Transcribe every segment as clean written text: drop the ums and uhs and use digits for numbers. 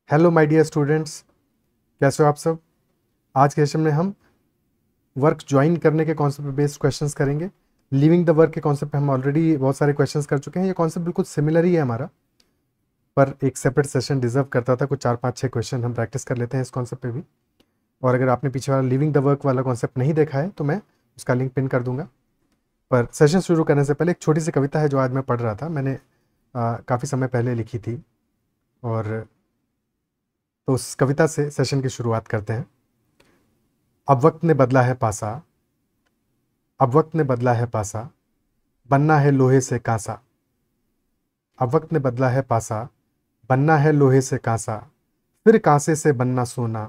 Hello my dear students, कैसे हो आप सब। आज के सेशन में हम वर्क ज्वाइन करने के कॉन्सेप्ट पे बेस्ड क्वेश्चंस करेंगे। लीविंग द वर्क के कॉन्सेप्ट पे हम ऑलरेडी बहुत सारे क्वेश्चंस कर चुके हैं। ये कॉन्सेप्ट बिल्कुल सिमिलर ही है हमारा, पर एक सेपरेट सेशन डिजर्व करता था। कुछ 4-5-6 क्वेश्चन हम प्रैक्टिस कर लेते हैं इस कॉन्सेप्ट पे भी। और अगर आपने पीछे वाला लिविंग द वर्क वाला कॉन्सेप्ट नहीं देखा है तो मैं उसका लिंक पिन कर दूंगा। पर सेशन शुरू करने से पहले एक छोटी सी कविता है जो आज मैं पढ़ रहा था। मैंने काफ़ी समय पहले लिखी थी, और तो उस कविता से सेशन की शुरुआत करते हैं। अब वक्त ने बदला है पासा, अब वक्त ने बदला है पासा, बनना है लोहे से कांसा। अब वक्त ने बदला है पासा, बनना है लोहे से कांसा, फिर कांसे से बनना सोना,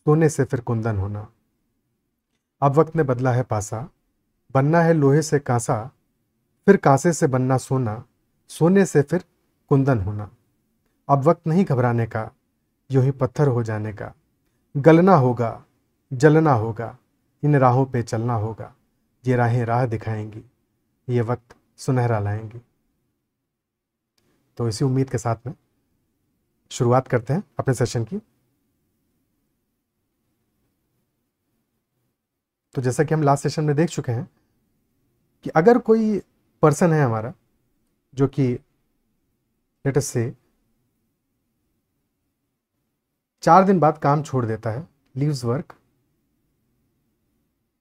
सोने से फिर कुंदन होना। अब वक्त ने बदला है पासा, बनना है लोहे से कांसा, फिर कांसे से बनना सोना, सोने से फिर कुंदन होना। अब वक्त नहीं घबराने का, यूं ही पत्थर हो जाने का, गलना होगा, जलना होगा, इन राहों पे चलना होगा। ये राहें राह दिखाएंगी, ये वक्त सुनहरा लाएंगी। तो इसी उम्मीद के साथ में शुरुआत करते हैं अपने सेशन की। तो जैसा कि हम लास्ट सेशन में देख चुके हैं कि अगर कोई पर्सन है हमारा जो कि लेट अस से 4 दिन बाद काम छोड़ देता है, लीव्स वर्क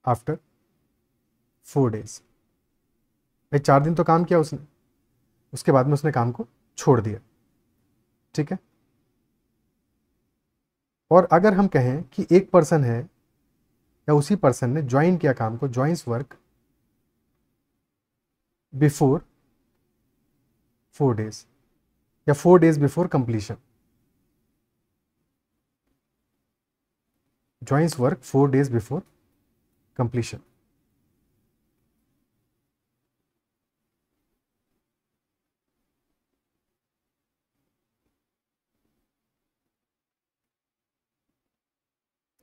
आफ्टर 4 days। भाई 4 दिन तो काम किया उसने, उसके बाद में उसने काम को छोड़ दिया, ठीक है। और अगर हम कहें कि एक पर्सन है या उसी पर्सन ने ज्वाइन किया काम को, ज्वाइंस वर्क बिफोर 4 days या 4 days before completion, joins work 4 days before completion.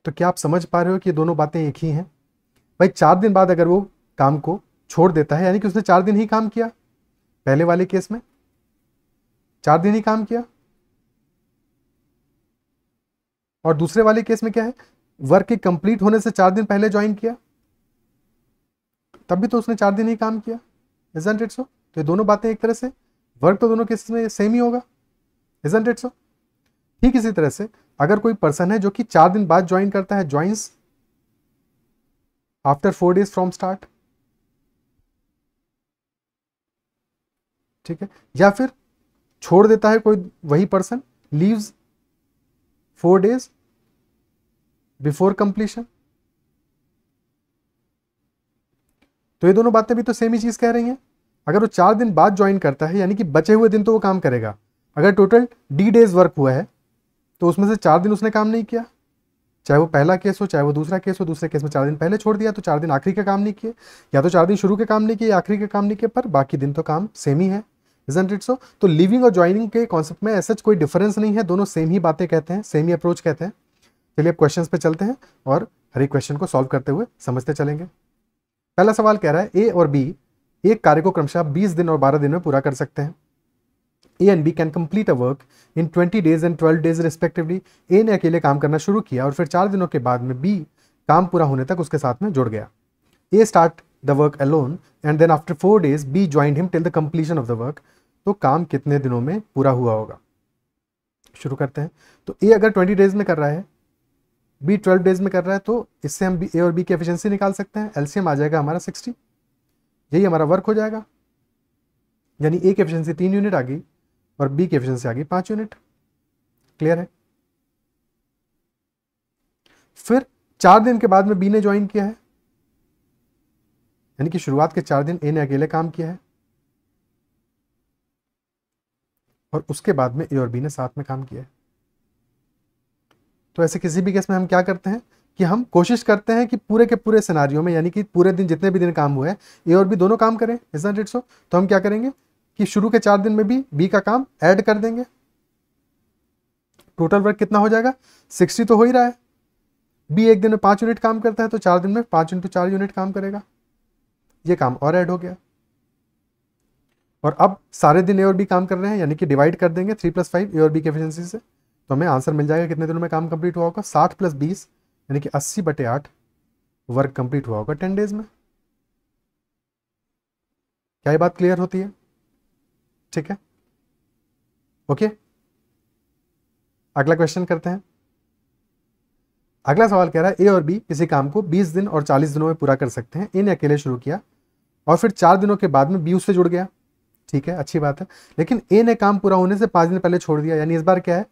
तो क्या आप समझ पा रहे हो कि ये दोनों बातें एक ही हैं। भाई 4 दिन बाद अगर वो काम को छोड़ देता है, यानी कि उसने 4 दिन ही काम किया। पहले वाले केस में 4 दिन ही काम किया, और दूसरे वाले केस में क्या है, वर्क के कंप्लीट होने से 4 दिन पहले ज्वाइन किया, तब भी तो उसने 4 दिन ही काम किया। Isn't it so? तो ये दोनों बातें एक तरह से, वर्क तो दोनों केसेस में सेम ही होगा। Isn't it so? ठीक इसी तरह से अगर कोई पर्सन है जो कि 4 दिन बाद ज्वाइन करता है, joins after 4 days from start, ठीक है, या फिर छोड़ देता है कोई वही person, leaves 4 days before completion, तो ये दोनों बातें भी तो सेम ही चीज कह रही हैं। अगर वो 4 दिन बाद ज्वाइन करता है, यानी कि बचे हुए दिन तो वो काम करेगा। अगर टोटल D days वर्क हुआ है तो उसमें से 4 दिन उसने काम नहीं किया, चाहे वो पहला केस हो चाहे वो दूसरा केस हो। दूसरे केस में 4 दिन पहले छोड़ दिया तो 4 दिन आखिरी के काम नहीं किए, या तो 4 दिन शुरू के काम नहीं किए या आखिरी के काम नहीं किए, पर बाकी दिन तो काम सेम ही है। Isn't it so? तो लिविंग और ज्वाइनिंग के कॉन्सेप्ट में ऐसा कोई डिफरेंस नहीं है, दोनों सेम ही बातें कहते हैं, सेम ही अप्रोच कहते हैं। चलिए अब क्वेश्चंस पे चलते हैं और हर एक क्वेश्चन को सॉल्व करते हुए समझते चलेंगे। पहला सवाल कह रहा है ए और बी एक कार्य को क्रमशः 20 दिन और 12 दिन में पूरा कर सकते हैं। A and B can complete a work in 20 days and 12 days respectively. A ने अकेले काम करना शुरू किया और फिर 4 दिनों के बाद में बी काम पूरा होने तक उसके साथ में जुड़ गया। A start the work alone and then after 4 days B joined him till the completion of the work. तो काम कितने दिनों में पूरा हुआ होगा? शुरू करते हैं। तो ए अगर 20 days में कर रहा है, बी 12 days में कर रहा है, तो इससे हम ए और बी की एफिशिएंसी निकाल सकते हैं। एलसीएम आ जाएगा हमारा 60, यही हमारा वर्क हो जाएगा। यानी ए की एफिशिएंसी 3 यूनिट आ गई और बी की एफिशिएंसी आ गई 5 यूनिट। क्लियर है? फिर 4 दिन के बाद में बी ने ज्वाइन किया है, यानी कि शुरुआत के 4 दिन ए ने अकेले काम किया है और उसके बाद में ए और बी ने साथ में काम किया है। तो ऐसे किसी भी केस में हम क्या करते हैं कि हम कोशिश करते हैं कि पूरे के पूरे सिनारियों में, यानी कि पूरे दिन जितने भी दिन काम हुआ है, ए और बी दोनों काम करें। Isn't it so? तो हम क्या करेंगे कि शुरू के 4 दिन में भी बी का काम ऐड कर देंगे। टोटल वर्क कितना हो जाएगा? 60 तो हो ही रहा है। बी एक दिन में 5 यूनिट काम करता है तो 4 दिन में 5 × 4 यूनिट काम करेगा, ये काम और ऐड हो गया। और अब सारे दिन ए और बी काम कर रहे हैं, यानी कि डिवाइड कर देंगे 3 + 5 ए और बी की एफिशिएंसी से, तो हमें आंसर मिल जाएगा कितने दिनों में काम कंप्लीट हुआ होगा, 60 + 20 यानी कि 80/8 वर्क कंप्लीट हुआ होगा 10 डेज में। क्या ये बात क्लियर होती है? ठीक है, ओके। अगला क्वेश्चन करते हैं। अगला सवाल कह रहा है ए और बी किसी काम को 20 दिन और 40 दिनों में पूरा कर सकते हैं। ए ने अकेले शुरू किया और फिर 4 दिनों के बाद में बी उससे जुड़ गया। ठीक है, अच्छी बात है। लेकिन ए ने काम पूरा होने से 5 दिन पहले छोड़ दिया, यानी इस बार क्या है,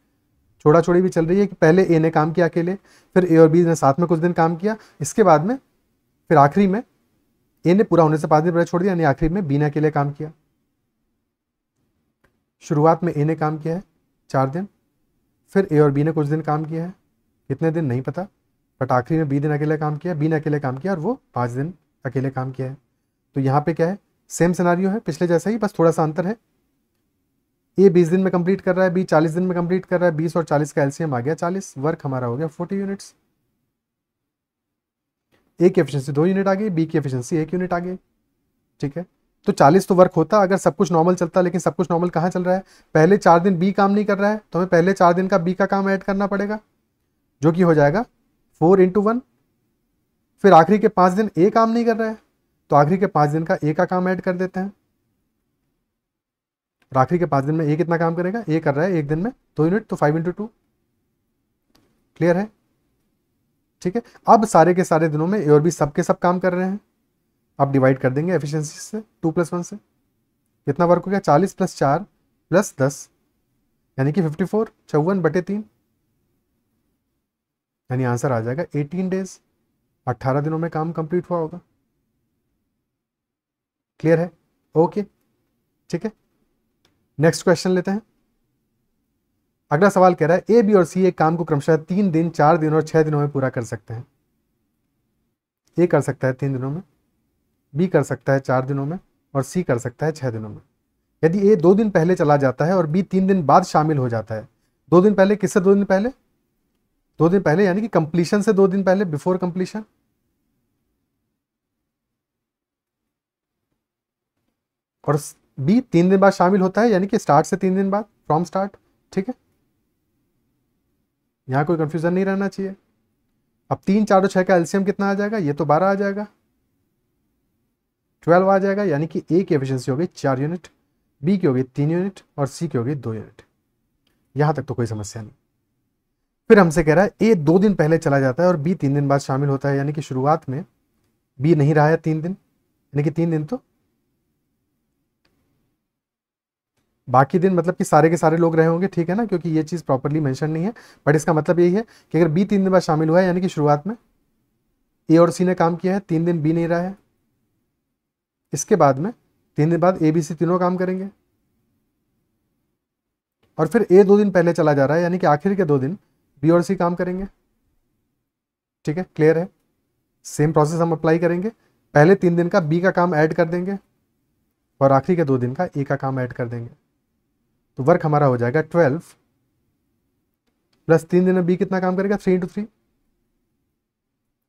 छोड़ा छोड़ी भी चल रही है कि पहले ए ने काम किया अकेले, फिर ए और बी ने साथ में कुछ दिन काम किया, इसके बाद में फिर आखिरी में ए ने पूरा होने से 5 दिन पहले छोड़ दिया, यानी आखिरी में बी ने अकेले काम किया। शुरुआत में ए ने काम किया है 4 दिन, फिर ए और बी ने कुछ दिन काम किया है, कितने दिन नहीं पता, बट आखिरी में बी ने अकेले काम किया, बी ने अकेले काम किया और वो 5 दिन अकेले काम किया है। तो यहाँ पे क्या है, सेम सिनारियो है पिछले जैसा ही, बस थोड़ा सा अंतर है। ए 20 दिन में कंप्लीट कर रहा है, बी 40 दिन में कंप्लीट कर रहा है, 20 और 40 का एलसीएम आ गया 40, वर्क हमारा हो गया 40 यूनिट्स। ए की एफिशिएंसी 2 यूनिट आ गई, बी की एफिशिएंसी 1 यूनिट आ गई। ठीक है, तो 40 तो वर्क होता अगर सब कुछ नॉर्मल चलता, लेकिन सब कुछ नॉर्मल कहाँ चल रहा है, पहले 4 दिन बी काम नहीं कर रहा है, तो हमें पहले 4 दिन का बी का काम ऐड करना पड़ेगा, जो कि हो जाएगा 4 × 1। फिर आखिरी के 5 दिन ए काम नहीं कर रहा है, तो आखिरी के 5 दिन का ए का काम ऐड कर देते हैं। और आखिरी के 5 दिन में ए कितना काम करेगा, ए कर रहा है एक दिन में 2 यूनिट, तो 5 × 2। क्लियर है? ठीक है, अब सारे के सारे दिनों में ए और बी सबके सब काम कर रहे हैं। अब डिवाइड कर देंगे एफिशिएंसी से 2 + 1 से, कितना वर्क हो गया, 40 + 4 + 10 यानी कि 54, 54/3, यानी आंसर आ जाएगा 18 डेज, 18 दिनों में काम कंप्लीट हुआ होगा। क्लियर है? ओके, ठीक है। नेक्स्ट क्वेश्चन लेते हैं। अगला सवाल कह रहा है ए, बी और सी एक काम को क्रमशः 3 दिन, 4 दिन और 6 दिनों में पूरा कर सकते हैं। ए कर सकता है 3 दिनों में, बी कर सकता है 4 दिनों में और सी कर सकता है 6 दिनों में। यदि ए 2 दिन पहले चला जाता है और बी 3 दिन बाद शामिल हो जाता है, 2 दिन पहले किससे, 2 दिन पहले, 2 दिन पहले यानी कि कंप्लीशन से 2 दिन पहले, बिफोर कंप्लीशन। और बी 3 दिन बाद शामिल होता है, यानी कि स्टार्ट से 3 दिन बाद, फ्रॉम स्टार्ट। ठीक है, यहां कोई कंफ्यूजन नहीं रहना चाहिए। अब 3, 4 और 6 का एलसीएम कितना आ जाएगा, ये तो 12 आ जाएगा, 12 आ जाएगा, यानी कि ए की एफिशिएंसी हो गई 4 यूनिट, बी की हो गई 3 यूनिट और सी की हो गई 2 यूनिट। यहां तक तो कोई समस्या नहीं। फिर हमसे कह रहा है ए 2 दिन पहले चला जाता है और बी 3 दिन बाद शामिल होता है, यानी कि शुरुआत में बी नहीं रहा है 3 दिन, यानी कि 3 दिन तो बाकी दिन मतलब कि सारे के सारे लोग रहे होंगे। ठीक है ना, क्योंकि ये चीज़ प्रॉपरली मेंशन नहीं है, बट इसका मतलब यही है कि अगर बी 3 दिन बाद शामिल हुआ है, यानी कि शुरुआत में ए और सी ने काम किया है, 3 दिन बी नहीं रहा है, इसके बाद में 3 दिन बाद ए, बी, सी तीनों काम करेंगे, और फिर ए 2 दिन पहले चला जा रहा है, यानी कि आखिर के 2 दिन बी और सी काम करेंगे। ठीक है, क्लियर है? सेम प्रोसेस हम अप्लाई करेंगे, पहले 3 दिन का बी का काम ऐड कर देंगे और आखिरी के 2 दिन का ए का काम ऐड कर देंगे। तो वर्क हमारा हो जाएगा 12 + 3 दिन में बी कितना काम करेगा, 3 × 3,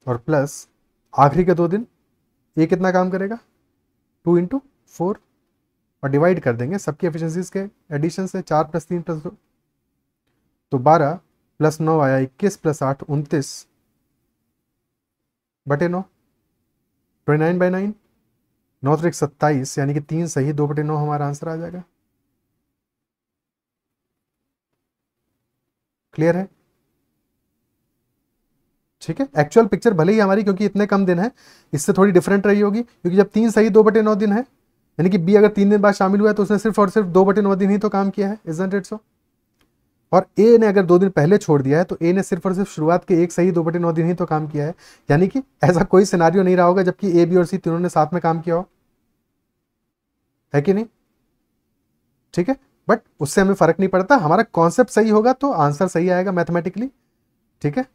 और प्लस आखिरी के 2 दिन ए कितना काम करेगा, 2 × 4, और डिवाइड कर देंगे सबकी एफिशिएंसीज के एडिशन से, 4 + 3 + 2, तो 12 + 9 आया 21 + 8 29/9, 29/9, 9 × 27, यानी कि 3 सही 2/9 हमारा आंसर आ जाएगा। क्लियर है? ठीक है, एक्चुअल पिक्चर भले ही हमारी, क्योंकि इतने कम दिन है, इससे थोड़ी डिफरेंट रही होगी, क्योंकि जब 3 सही 2/9 दिन है, यानी कि बी अगर 3 दिन बाद शामिल हुआ है तो उसने सिर्फ और सिर्फ 2/9 दिन ही तो काम किया है, इजंट इट सो? और ए ने अगर 2 दिन पहले छोड़ दिया है तो ए ने सिर्फ और सिर्फ शुरुआत के 1 सही 2/9 दिन ही तो काम किया है, यानी कि ऐसा कोई सिनारियो नहीं रहा होगा जबकि ए, बी और सी तीनों ने साथ में काम किया हो, है कि नहीं? ठीक है, बट उससे हमें फर्क नहीं पड़ता, हमारा कॉन्सेप्ट सही होगा तो आंसर सही आएगा मैथमेटिकली। ठीक है,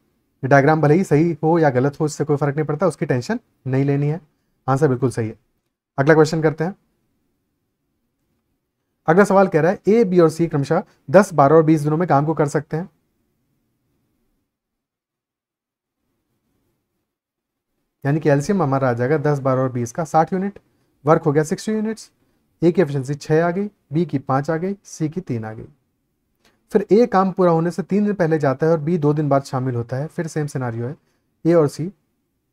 डायग्राम भले ही सही हो या गलत हो, इससे कोई फर्क नहीं पड़ता, उसकी टेंशन नहीं लेनी है, आंसर बिल्कुल सही है। अगला क्वेश्चन करते हैं। अगला सवाल कह रहा है ए, बी और सी क्रमशः 10, 12 और 20 दिनों में काम को कर सकते हैं। यानी कि एलसीएम हमारा आ जाएगा 10, 12 और 20 का 60 यूनिट, वर्क हो गया 60 यूनिट्स। ए की एफिशिएंसी 6 आ गई, बी की 5 आ गई, सी की 3 आ गई। फिर ए काम पूरा होने से 3 दिन पहले जाता है और बी 2 दिन बाद शामिल होता है। फिर सेम सिनारियो है, ए और सी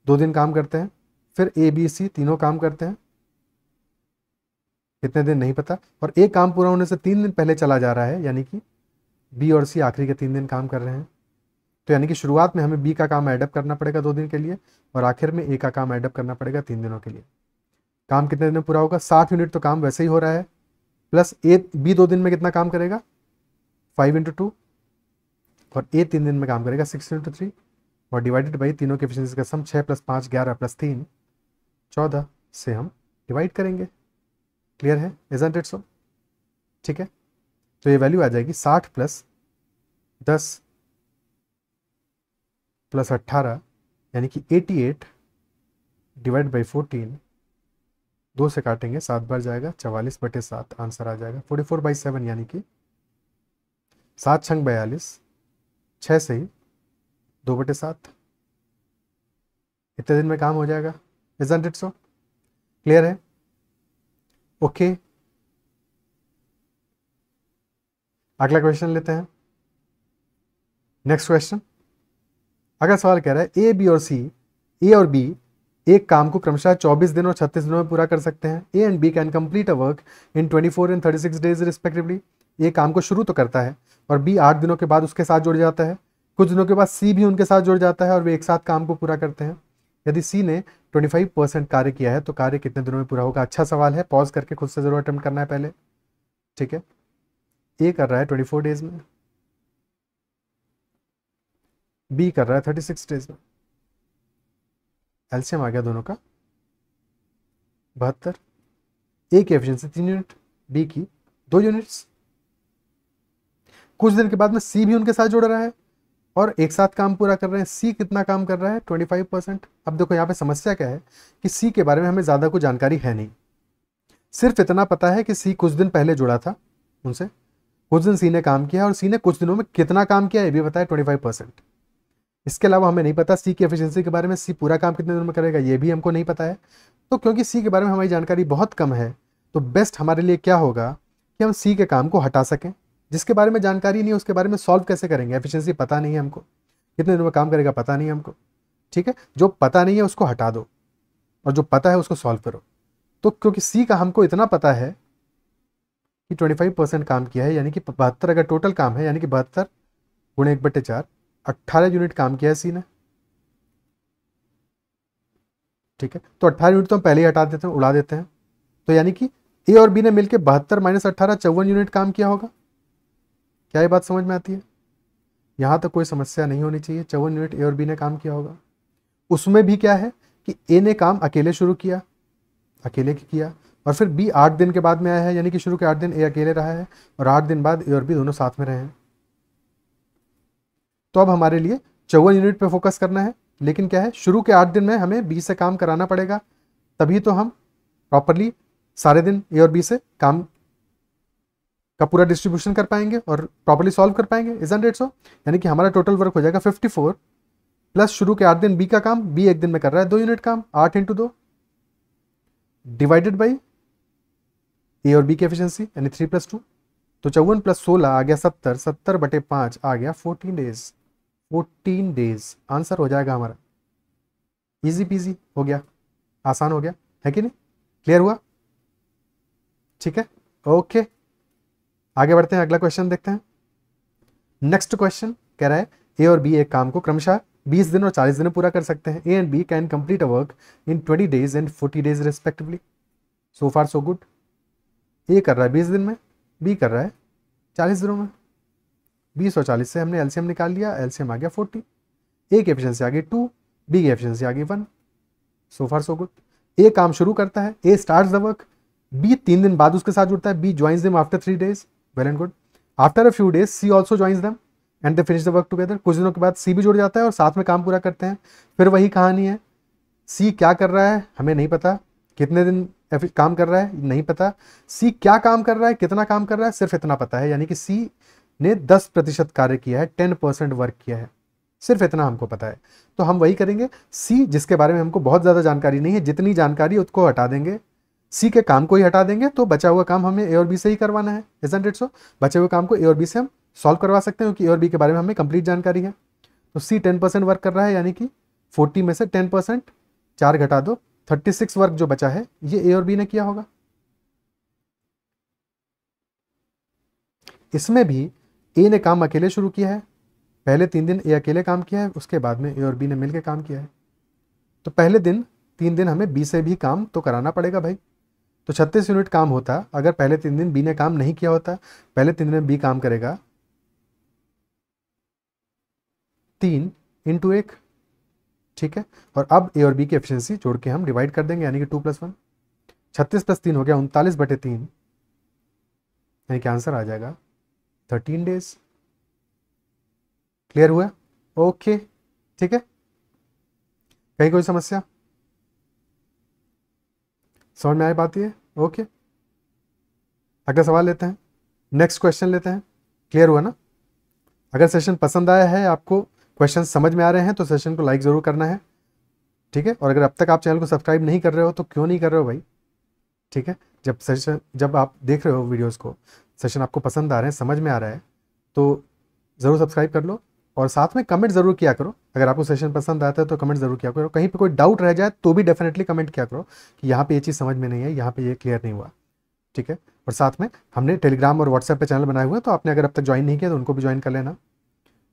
2 दिन काम करते हैं, फिर ए बी सी तीनों काम करते हैं, कितने दिन नहीं पता, और ए काम पूरा होने से 3 दिन पहले चला जा रहा है, यानी कि बी और सी आखिरी के 3 दिन काम कर रहे हैं। तो यानी कि शुरुआत में हमें बी का काम एडअप करना पड़ेगा 2 दिन के लिए, और आखिर में ए का काम एडअप करना पड़ेगा 3 दिनों के लिए। काम कितने दिन में पूरा होगा? 60 यूनिट तो काम वैसे ही हो रहा है, प्लस ए बी 2 दिन में कितना काम करेगा? 5 × 2, और ए 3 दिन में काम करेगा 6 × 3, और डिवाइडेड बाई तीनों के एफिशिएंसी का सम 6 + 5 11 + 3 14 से हम डिवाइड करेंगे। क्लियर है? Isn't it so? ठीक है, तो ये वैल्यू आ जाएगी 60 + 10 + 18 यानी कि 88 डिवाइड बाई 14, 2 से काटेंगे 7 बार जाएगा, 44/7 आंसर आ जाएगा। 44/7 यानी कि 7 × 42, 6 से ही 2/7, इतने दिन में काम हो जाएगा। Isn't it so? क्लियर है? ओके, अगला क्वेश्चन लेते हैं। नेक्स्ट क्वेश्चन, अगला सवाल कह रहा है ए बी और सी, ए और बी एक काम को क्रमशः 24 दिन और 36 दिनों में पूरा कर सकते हैं। A and B can complete a work in 24 and 36 days respectively. A काम को शुरू तो करता है और बी 8 दिनों के बाद उसके साथ जुड़ जाता है। कुछ दिनों के बाद सी भी उनके साथ जुड़ जाता है और वे एक साथ काम को पूरा करते हैं। यदि सी ने 25% कार्य किया है तो कार्य कितने दिनों में पूरा होगा? अच्छा सवाल है, पॉज करके खुद से जरूर अटेम्प्ट करना है पहले। ठीक है, ए कर रहा है 24 डेज में, बी कर रहा है 36 डेज में। एलसीएम आ गया दोनों का 72। ए की एफिशिएंसी 3 यूनिट, बी की 2 यूनिट्स। कुछ दिन के बाद में सी भी उनके साथ जुड़ रहा है और एक साथ काम पूरा कर रहे हैं। सी कितना काम कर रहा है? 25%। अब देखो यहाँ पे समस्या क्या है कि सी के बारे में हमें ज़्यादा कुछ जानकारी है नहीं, सिर्फ इतना पता है कि सी कुछ दिन पहले जुड़ा था उनसे, कुछ दिन सी ने काम किया और सी ने कुछ दिनों में कितना काम किया ये भी बताया 25%। इसके अलावा हमें नहीं पता सी की एफिशिएंसी के बारे में, सी पूरा काम कितने दिनों में करेगा ये भी हमको नहीं पता है। तो क्योंकि सी के बारे में हमारी जानकारी बहुत कम है तो बेस्ट हमारे लिए क्या होगा कि हम सी के काम को हटा सकें। जिसके बारे में जानकारी नहीं है उसके बारे में सॉल्व कैसे करेंगे? एफिशिएंसी पता नहीं है हमको, कितने दिनों में काम करेगा पता नहीं है हमको। ठीक है, जो पता नहीं है उसको हटा दो और जो पता है उसको सॉल्व करो। तो क्योंकि सी का हमको इतना पता है कि 25% काम किया है, यानी कि 72 अगर टोटल काम है, यानी कि 72 × 1/4, 18 यूनिट काम किया है सी ने। ठीक है, तो 18 यूनिट तो हम पहले ही हटा देते हैं, उड़ा देते हैं। तो यानी कि ए और बी ने मिलकर 72 - 18 54 यूनिट काम किया होगा। क्या ये बात समझ में आती है? यहां तक कोई समस्या नहीं होनी चाहिए। 54 यूनिट ए और बी ने काम किया होगा। उसमें भी क्या है कि ए ने काम अकेले शुरू किया, अकेले किया, और फिर बी 8 दिन के बाद में आया है, यानी कि शुरू के 8 दिन ए अकेले रहा है और 8 दिन बाद ए और बी दोनों साथ में रहे हैं। तो अब हमारे लिए 54 यूनिट पे फोकस करना है, लेकिन क्या है शुरू के 8 दिन में हमें बी से काम कराना पड़ेगा, तभी तो हम प्रॉपरली सारे दिन ए और बी से काम का पूरा डिस्ट्रीब्यूशन कर पाएंगे और प्रॉपरली सॉल्व कर पाएंगे। Isn't it so? यानी कि हमारा टोटल वर्क हो जाएगा 54 प्लस शुरू के 8 दिन बी का काम, बी एक दिन में कर रहा है 2 यूनिट काम, 8 × 2 डिवाइडेड बाई ए और बी की एफिशिएंसी यानी 3 + 2। तो 54 + 16 आ गया 70, 70/5 आ गया 14 डेज। 14 डेज आंसर हो जाएगा हमारा। इजी पीजी हो गया, आसान हो गया, है कि नहीं? क्लियर हुआ? ठीक है, ओके, आगे बढ़ते हैं, अगला क्वेश्चन देखते हैं। नेक्स्ट क्वेश्चन कह रहा है ए और बी एक काम को क्रमशः 20 दिन और 40 दिन में पूरा कर सकते हैं। A and B can complete a work in 20 days and 40 days respectively. So far so good. A कर रहा है 20 दिन में, बी कर रहा है 40 दिनों में। 20 और 40 से हमने एलसीएम निकाल लिया, एलसीएम आ गया 40। ए की एफिशिएंसी आ गई 2, बी की एफिशिएंसी आ गई 1। सो फार सो गुड। ए काम शुरू करता है, A starts the work, B 3 दिन बाद उसके साथ जुड़ता है, B joins them after 3 days. Well and good. After a few days C also joins them and they finish the work together. कुछ दिनों के बाद सी भी जुड़ जाता है और साथ में काम पूरा करते हैं। फिर वही कहानी है, सी क्या कर रहा है हमें नहीं पता, कितने दिन काम कर रहा है नहीं पता, सी क्या काम कर रहा है कितना काम कर रहा है सिर्फ इतना पता है, यानी कि सी ने 10% कार्य किया है, 10% वर्क किया है, सिर्फ इतना हमको पता है। तो हम वही करेंगे, सी जिसके बारे में हमको बहुत ज़्यादा जानकारी नहीं है, जितनी जानकारी उसको हटा देंगे, सी के काम को ही हटा देंगे, तो बचा हुआ काम हमें ए और बी से ही करवाना है। Isn't it so? बचे हुए काम को ए और बी से हम सॉल्व करवा सकते हैं, क्योंकि ए और बी के बारे में हमें कंप्लीट जानकारी है। तो सी 10% वर्क कर रहा है, यानी कि 40 में से 10%, 4 घटा दो, 36 वर्क जो बचा है ये ए और बी ने किया होगा। इसमें भी ए ने काम अकेले शुरू किया है, पहले 3 दिन ए अकेले काम किया है, उसके बाद में ए और बी ने मिलकर काम किया है। तो पहले 3 दिन हमें बी से भी काम तो कराना पड़ेगा भाई। तो 36 यूनिट काम होता अगर पहले 3 दिन बी ने काम नहीं किया होता। पहले 3 दिन में बी काम करेगा 3 × 1, ठीक है। और अब ए और बी की एफिशिएंसी जोड़ के हम डिवाइड कर देंगे, यानी कि 2 + 1। 36 + 3 हो गया 39/3, यानी कि आंसर आ जाएगा 13 डेज। क्लियर हुआ? ओके, ठीक है। कहीं कोई समस्या समझ में आई बात ये? ओके, अगला सवाल लेते हैं, नेक्स्ट क्वेश्चन लेते हैं। क्लियर हुआ ना? अगर सेशन पसंद आया है, आपको क्वेश्चन समझ में आ रहे हैं, तो सेशन को लाइक ज़रूर करना है, ठीक है। और अगर अब तक आप चैनल को सब्सक्राइब नहीं कर रहे हो तो क्यों नहीं कर रहे हो भाई, ठीक है। जब आप देख रहे हो वीडियोस को, सेशन आपको पसंद आ रहे हैं, समझ में आ रहा है, तो ज़रूर सब्सक्राइब कर लो। और साथ में कमेंट ज़रूर किया करो, अगर आपको सेशन पसंद आता है तो कमेंट ज़रूर किया करो। कहीं पे कोई डाउट रह जाए तो भी डेफिनेटली कमेंट किया करो कि यहाँ पे ये चीज़ समझ में नहीं है, यहाँ पे ये क्लियर नहीं हुआ, ठीक है। और साथ में हमने टेलीग्राम और व्हाट्सएप पे चैनल बनाए हुए हैं, तो आपने अगर अब तक ज्वाइन नहीं किया तो उनको भी ज्वाइन कर लेना।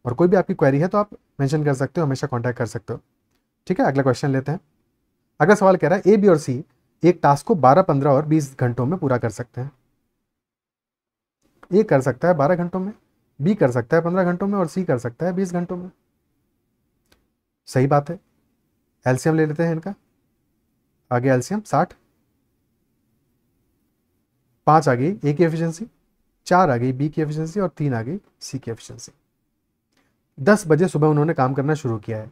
और कोई भी आपकी क्वेरी है तो आप मेंशन कर सकते हो, हमेशा कॉन्टैक्ट कर सकते हो, ठीक है। अगला क्वेश्चन लेते हैं। अगला सवाल कह रहा है ए, बी और सी एक टास्क को 12, 15 और 20 घंटों में पूरा कर सकते हैं। ए कर सकता है 12 घंटों में, बी कर सकता है 15 घंटों में और सी कर सकता है 20 घंटों में। सही बात है। एलसीएम ले लेते हैं इनका। आगे एलसीएम 60, 5 आ गई ए की एफिशिएंसी, 4 आ गई बी की एफिशिएंसी और 3 आ गई सी की एफिशिएंसी। 10 बजे सुबह उन्होंने काम करना शुरू किया है,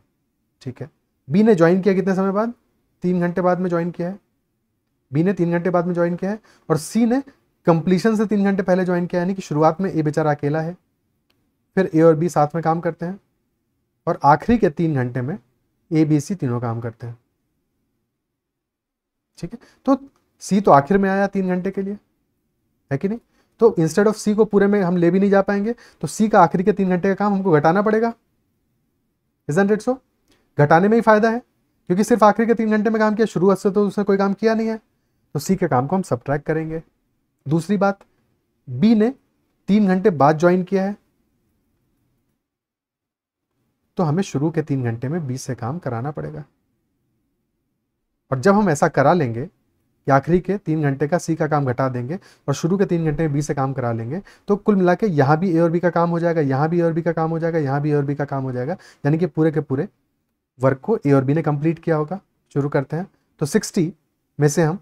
ठीक है। बी ने ज्वाइन किया कितने समय बाद? 3 घंटे बाद में ज्वाइन किया है। बी ने 3 घंटे बाद में ज्वाइन किया है, और सी ने कंप्लीशन से 3 घंटे पहले ज्वाइन किया, यानी कि शुरुआत में ए बेचारा अकेला है, फिर ए और बी साथ में काम करते हैं, और आखिरी के 3 घंटे में ए, बी, सी तीनों काम करते हैं, ठीक है। तो सी तो आखिर में आया 3 घंटे के लिए, है कि नहीं? तो इंस्टेड ऑफ सी को पूरे में हम ले भी नहीं जा पाएंगे, तो सी का आखिरी के 3 घंटे का काम हमको घटाना पड़ेगा। Isn't it so? घटाने में ही फायदा है, क्योंकि सिर्फ आखिरी के 3 घंटे में काम किया, शुरुआत से तो उसने कोई काम किया नहीं है, तो सी के काम को हम सब्ट्रैक्ट करेंगे। दूसरी बात, बी ने 3 घंटे बाद ज्वाइन किया है, तो हमें शुरू के 3 घंटे में बी से काम कराना पड़ेगा। और जब हम ऐसा करा लेंगे कि आखिरी के 3 घंटे का सी का काम घटा देंगे और शुरू के 3 घंटे में बी से काम करा लेंगे, तो कुल मिला के यहाँ भी ए और बी का काम हो जाएगा, यहाँ भी ए और बी का काम हो जाएगा, यहाँ भी ए और बी का काम हो जाएगा, यानी कि पूरे के पूरे वर्क को ए और बी ने कंप्लीट किया होगा। शुरू करते हैं। तो 60 में से हम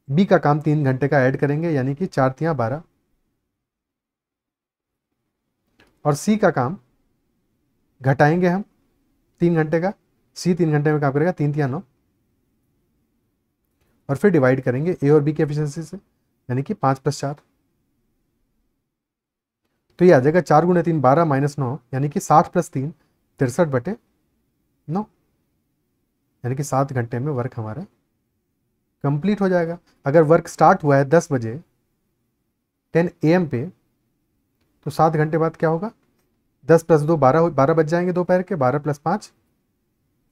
बी का काम 3 घंटे का ऐड करेंगे, यानी कि 4 × 3 = 12, और सी का काम घटाएंगे हम 3 घंटे का, सी 3 घंटे में काम करेगा, 3 × 3 = 9, और फिर डिवाइड करेंगे ए और बी की एफिशिएंसी से, यानी कि 5 + 4, तो ये आ जाएगा 4 × 3 = 12 - 9, यानी कि 60 + 3 63/9, यानी कि 7 घंटे में वर्क हमारा कंप्लीट हो जाएगा। अगर वर्क स्टार्ट हुआ है 10 बजे 10 AM पे, तो 7 घंटे बाद क्या होगा? 10 + 2 12 बज जाएंगे दोपहर के, 12 + 5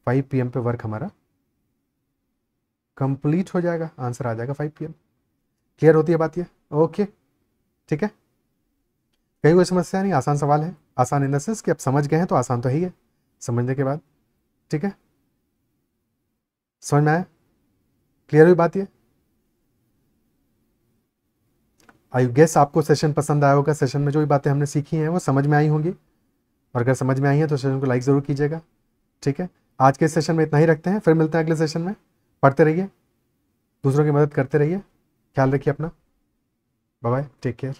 5 PM पे वर्क हमारा कंप्लीट हो जाएगा। आंसर आ जाएगा 5 PM। क्लियर होती है बात ये? ओके, ठीक है। कहीं कोई समस्या नहीं, आसान सवाल है। आसान इन द सेंस कि आप समझ गए हैं तो आसान तो है ही है समझने के बाद, ठीक है। समझ में आया? क्लियर हुई बात ये? आई गेस आपको सेशन पसंद आया होगा। सेशन में जो भी बातें हमने सीखी हैं वो समझ में आई होंगी, और अगर समझ में आई है तो सेशन को लाइक ज़रूर कीजिएगा, ठीक है। आज के सेशन में इतना ही रखते हैं, फिर मिलते हैं अगले सेशन में। पढ़ते रहिए, दूसरों की मदद करते रहिए, ख्याल रखिए अपना। Bye bye, take care.